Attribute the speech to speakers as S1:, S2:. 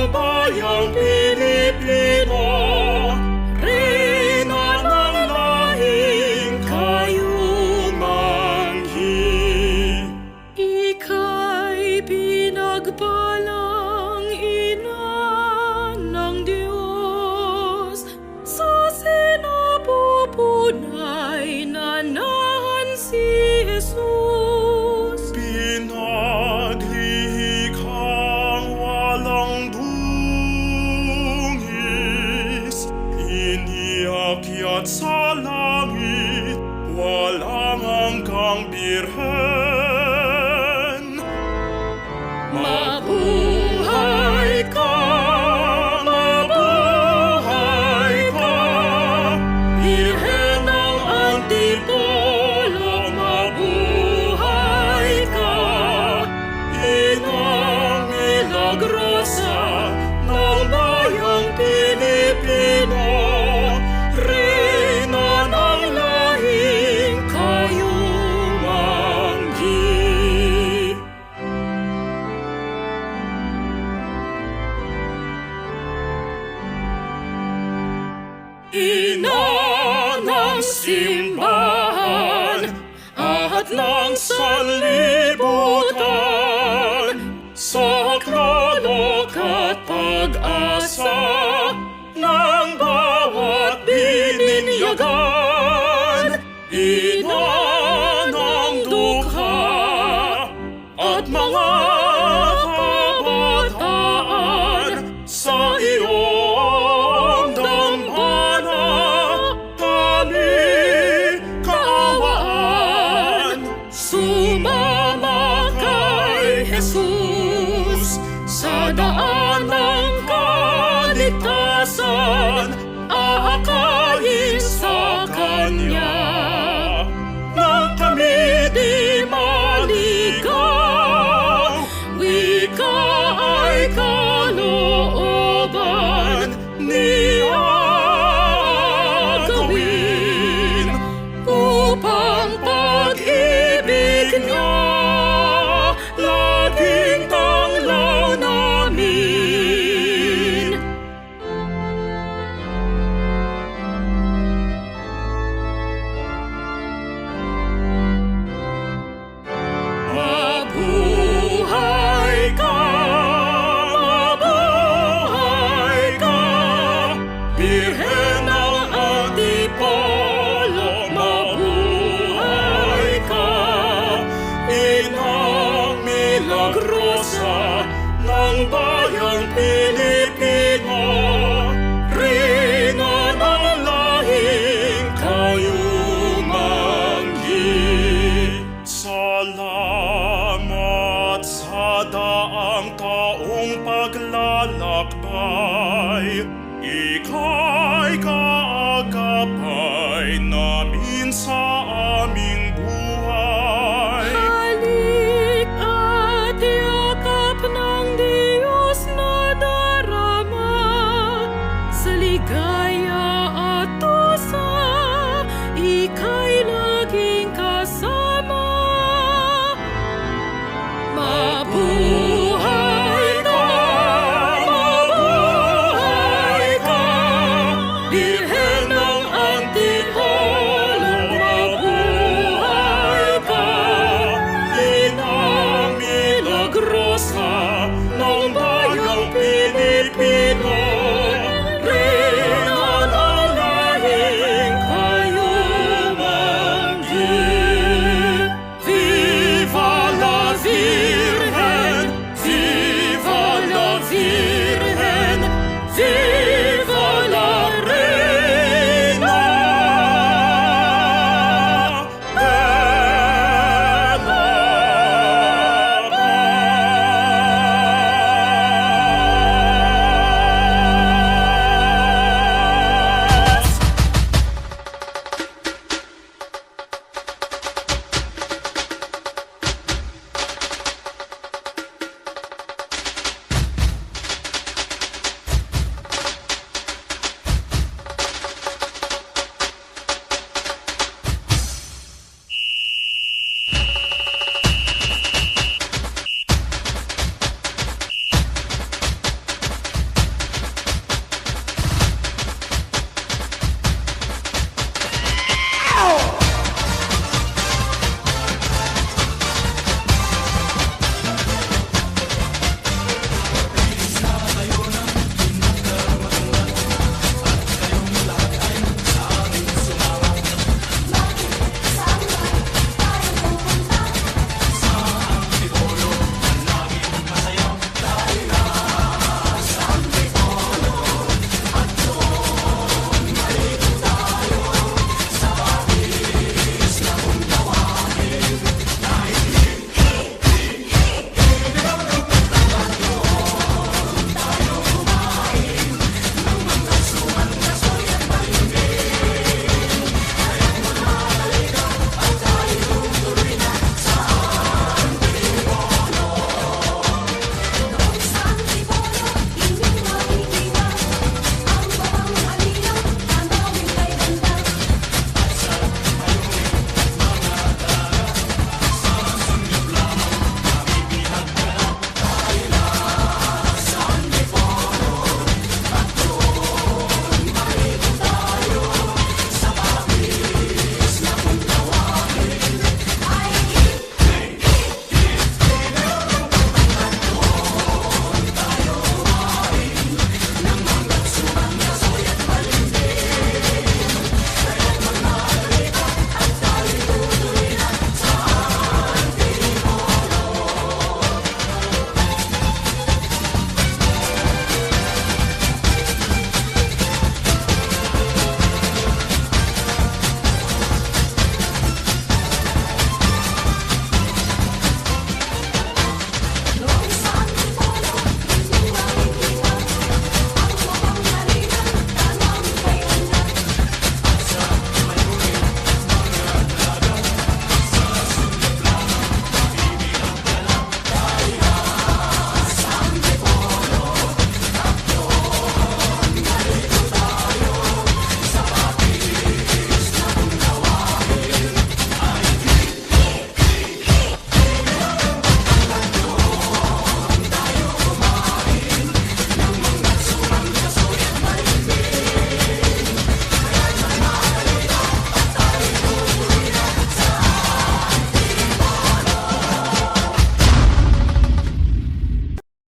S1: bayang Pilipino, reyna ng lahing kayumanggi.
S2: Ika'y pinagpalang ina ng Diyos, sa sinapupunay na nahan si Jesus.
S1: Pinaglikhang walang dungis, iniakyat sa langit, walang hanggang birhen. Mabuhay ka, mabuhay ka, Birhen ng Antipolo, mabuhay ka, Inang milagrosa ng bayang Pilipino, reyna ng lahing kayumanggi. Ina ng simbahan at ng sanlibutan, saklolok at pag-asa ng bawat bininyagan. Ina ng dukha at mga kabataan, sa iyong dambana kami kaawaan. Sumama kay Jesus sa daan ng kaligtasan, aakayin sa Kanya nang kami di maligaw. Wika ay kalooban niya gawin upang pag-ibig niya laging tanglaw namin. Mabuhay ka, mabuhay ka, Birhen ng Antipolo, mabuhay ka, Inang milagrosa ng bayang Pilipino, reyna ng lahing kayumanggi. Salamat sa daang taong paglalakbay, ikaw